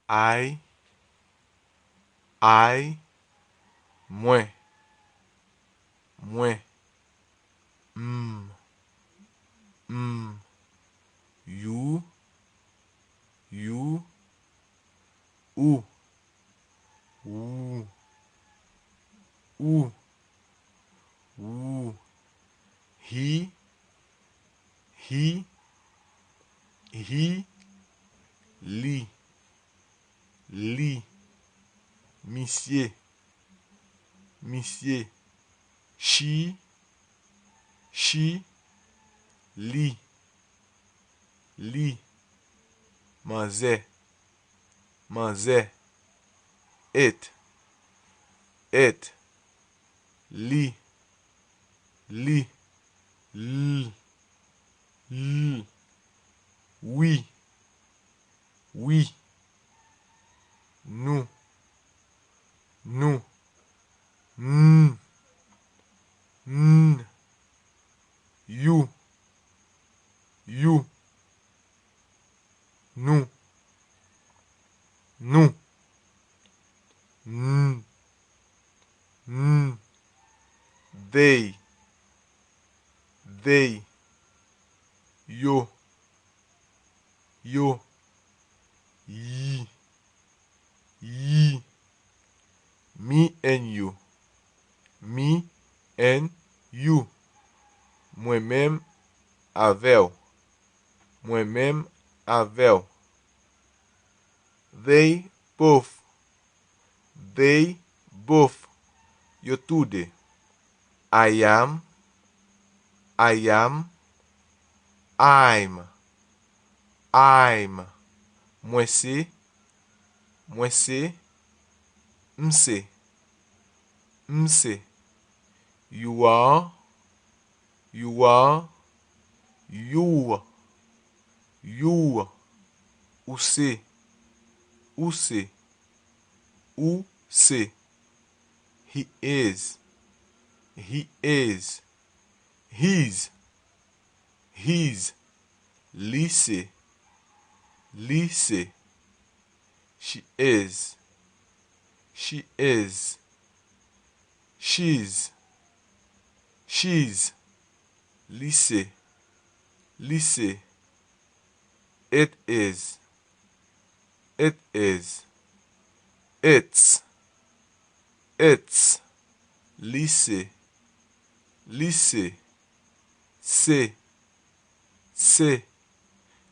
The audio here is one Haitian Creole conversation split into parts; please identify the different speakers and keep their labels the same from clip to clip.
Speaker 1: I, I, moins, moins, mm, mm, you, ou, ou, ou, ou, he, he, li, li, monsieur, monsieur, she, li, li, manger, manger, it, li, li, l, l, oui, oui, nous, nous, n, n, you, nous, nous, n, n, they, yo, ye, me and you, moi-même avec, moi-même avec, they both, yo today, I am, I'm, moi c'est, m'se, you are, you, ou c'est, he is, his, lycée, she is, she's, lycée, it is, it's, lycée, c'est,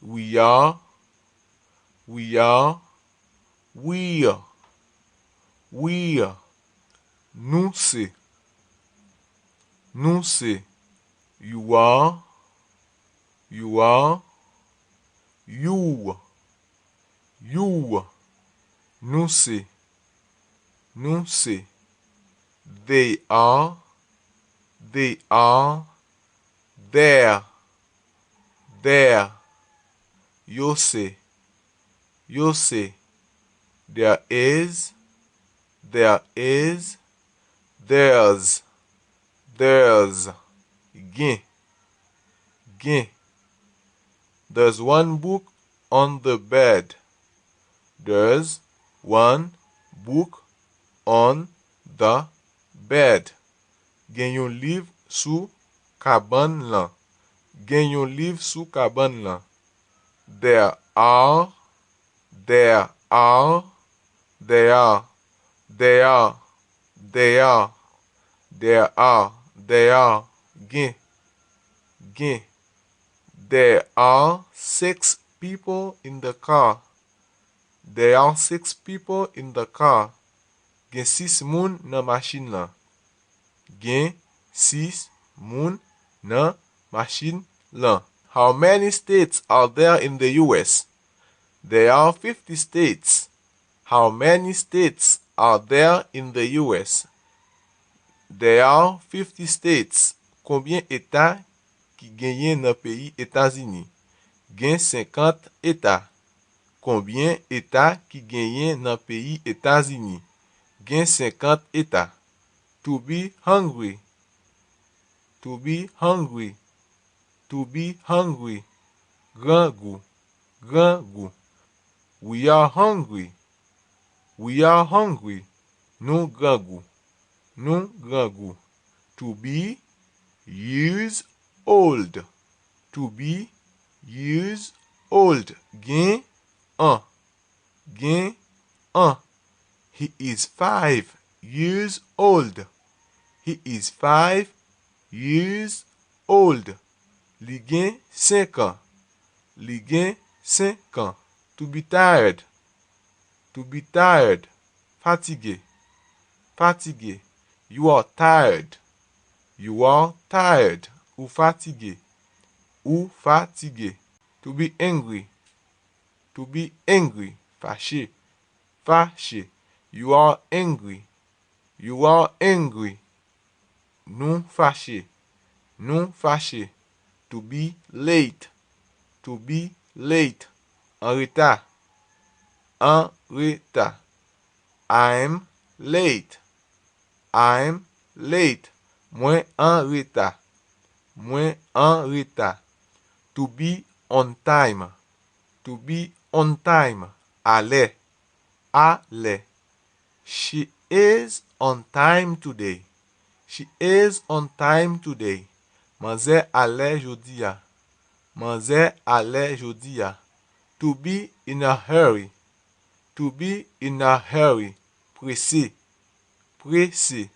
Speaker 1: we are, we're, nous c'est, you are, you, nous c'est, they are, there, yo c'est, there is, there's, gain, there's one book on the bed, there's one book on the bed, gen yon liv sou kaban lan, there are, gen, there are 6 people in the car, gen 6 moun nan machine lan, How many states are there in the US? There are 50 states. How many states are there in the US? There are 50 states. Combien états ki genyen nan pays États-Unis? Gen 50 états. Combien états ki genyen nan pays États-Unis? Gen 50 états. To be hungry. Grand goût. We are hungry. We are hungry. Nou gran goût. Nou gran goût. To be years old. To be years old. Gen an. Gen an. He is 5 years old. He is 5 years old. Li gen 5 ans. Li gen 5 ans. To be tired. To be tired. Fatigué. Fatigué. You are tired. You are tired. Ou fatigué. Ou fatigué. To be angry. To be angry. Fâché. Fâché. You are angry. You are angry. Nou fâché. Nou fâché. To be late. To be late. En retard. En retard. I'm late. I'm late. Mwen en retard. Mwen en retard. To be on time. To be on time. Ale. Ale. She is on time today. She is on time today. Manze ale jodi ya. Manze ale jodi ya. To be in a hurry. To be in a hurry. Pressé. Pressé.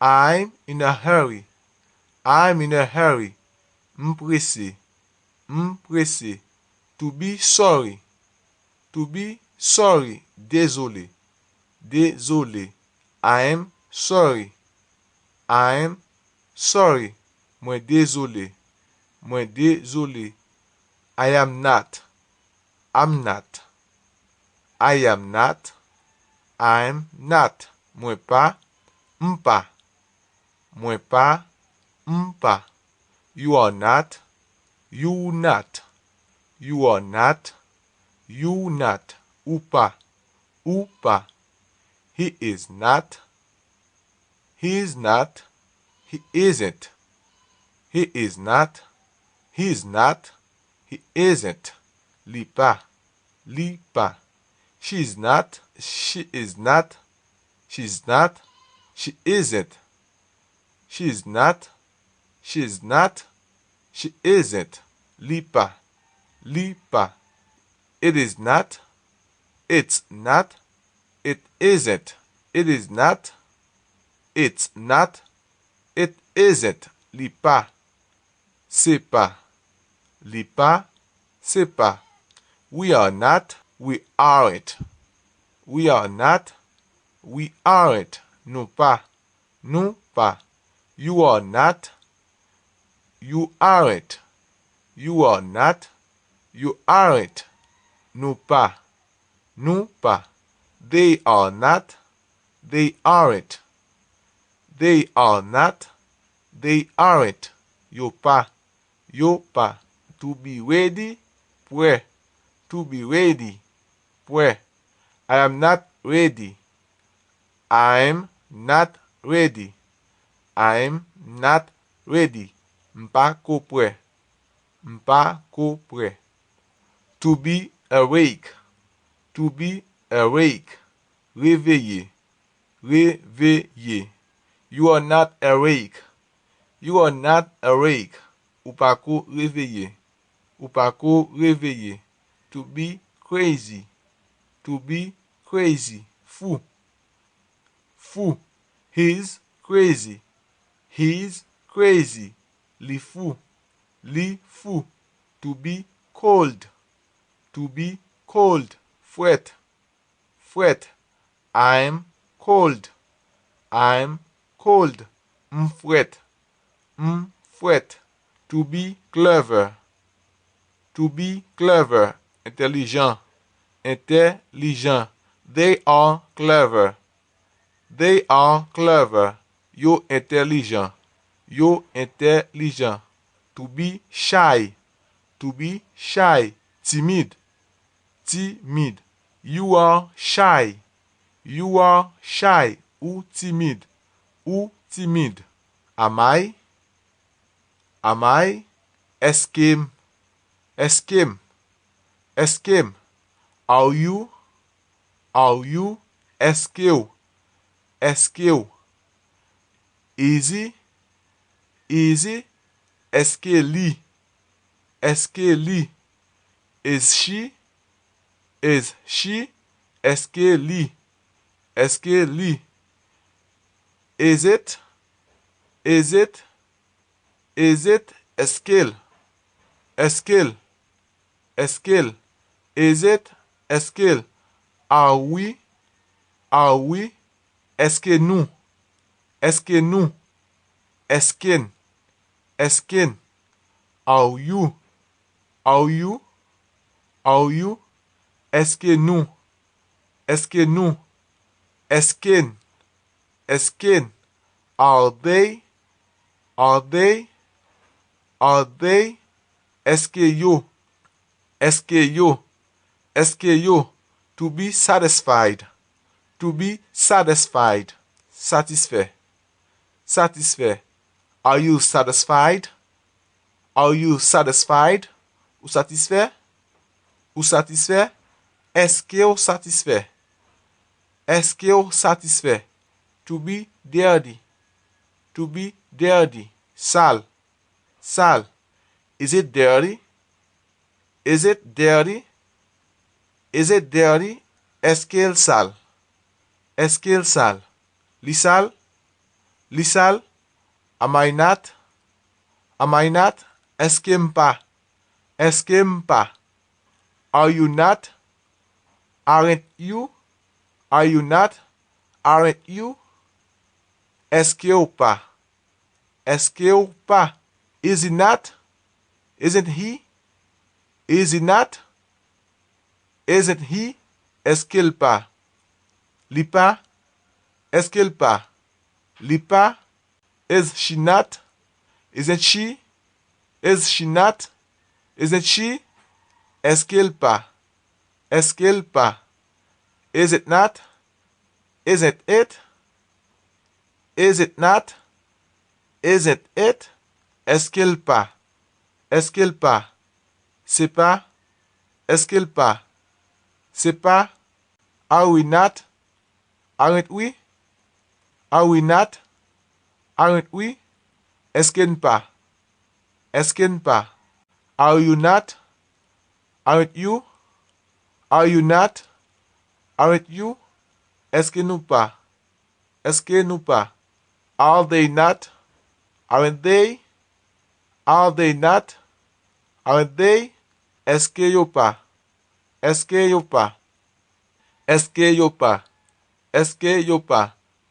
Speaker 1: I'm in a hurry. I'm in a hurry. M'pressé. M'pressé. To be sorry. To be sorry. Désolé. Désolé. I'm sorry. I'm sorry. Mwen désolé. Mwen désolé. I am not. I'm not. I am not. I'm not. Mwen pa. M'pa. Mwen pa. M'pa. You are not. You not. You are not. You not. Ou pa. Ou pa. He is not. He is not. He isn't. He is not. He is not. He isn't. Li pa. Li pa. She is not. She is not. She is not. She isn't. She is not. She is not. She isn't. Li pa. Li pa. It is not. It's not. It isn't. It is not. It's not. It isn't. Li pa. C'est pas. Li pa. C'est pas. We are not. We aren't. We are not. We aren't. Nou pa. Nou pa. You are not. You aren't. You are not. You aren't. Nou pa. Nou pa. They are not. They aren't. They are not. They aren't. Yo pa. Yo pa. To be ready. Prêt. To be ready. Prêt. I am not ready. I'm not ready. I'm not ready. M'pa ko prêt. M'pa ko prêt. To be awake. To be awake. Réveillé. Réveillé. You are not awake. You are not awake. Ou pa ko réveillé. Ou pa ko réveillé. To be crazy. To be crazy. Fou. Fou. He's crazy. He's crazy. Li fou. Li fou. To be cold. To be cold. Fret. Fret. I'm cold. I'm cold. M'fret. M'fret. To be clever. To be clever. Intelligent. Intelligent. They are clever. They are clever. Yo intelligent. Yo intelligent. To be shy. To be shy. Timide. Timide. You are shy. You are shy. Ou timide. Ou timide. Am I? Am I? Eskim. Eskim. Eskim. Are you? Are you? Est-ce que easy, easy, est-ce que li, is she, est-ce que li, is it, est-ce qu'elle, is it, est-ce qu'elle, are we, est-ce que nous, est-ce qu'en, are you, est-ce que nous, est-ce qu'en, are they, est-ce que yo, to be satisfied, satisfait, are you satisfied, ou satisfait, est-ce que vous satisfait, to be dirty, sale, is it dirty, est-ce qu'elle sale, li sale, am I not, est-ce que m'pas, are you not, aren't you, est-ce que ou pas, is he not, isn't he, est-ce qu'il pas, li pas, est-ce qu'il pas, is she not, isn't she, est-ce qu'il pas, is it not, isn't it, est-ce qu'il pas, c'est pas, are we not, aren't we, est-ce qu'il pas, are you not, aren't you, est-ce que nous pas, are they not, aren't they, est-ce que yo pas,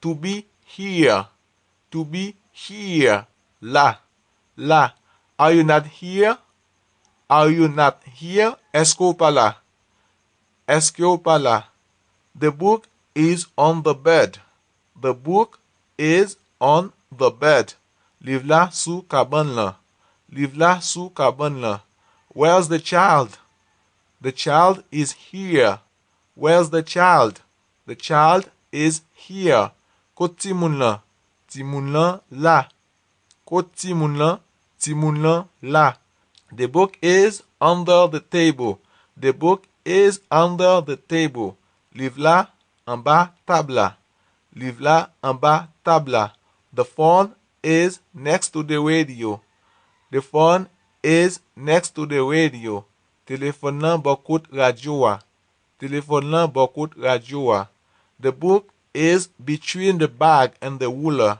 Speaker 1: to be here, là, are you not here, est-ce que pas là, the book is on the bed, livre là sous cabane là, where's the child, is here, where's the child, is here, kote ti moun lan, là, kote ti moun lan là, the book is under the table, livre là en bas table là, the phone is next to the radio, téléphone nan bokout radio, the book is between the bag and the ruler,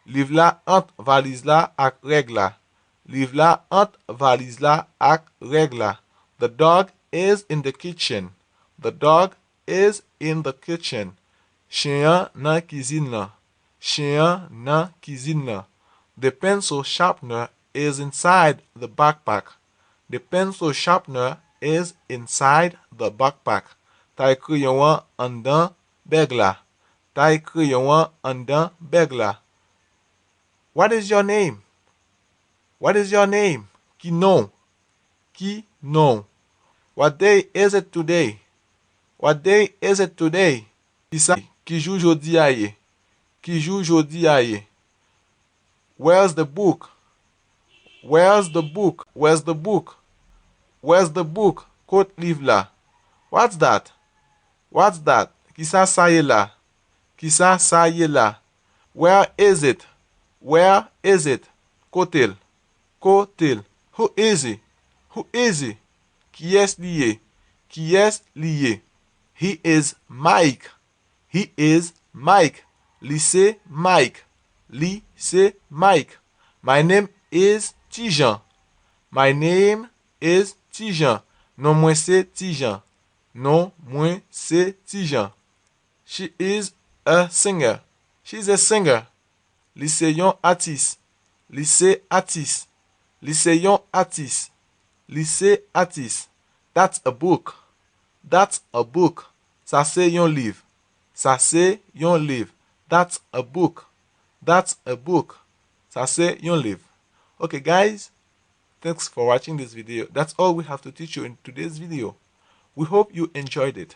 Speaker 1: livre là entre valise là ak règle, the dog is in the kitchen, chien nan cuisine là, the pencil sharpener is inside the backpack, tay crayon an an dan bag la, what is your name, ki nom, what day is it today, ki jou jodi a ye, where's the book, Kote liv la. What's that? What's that? Ki sa ye la? Ki sa ye la? Where is it? Where is it? Kotel. Kotel. Who is he? Who is he? Ki es liye? Ki es liye? He is Mike. He is Mike. Li se Mike. Li se Mike. My name is Tijan. My name is Tijan. Non mwen se Tijan. Non mwen se Tijan. She is a singer. She's a singer. Li se yon artiste. Li se artiste. Li se yon artiste. Li se artiste. That's a book. That's a book. Sa se yon liv. Sa se yon liv. That's a book. That's a book. Sa se yon liv. Okay guys, thanks for watching this video. That's all we have to teach you in today's video. We hope you enjoyed it.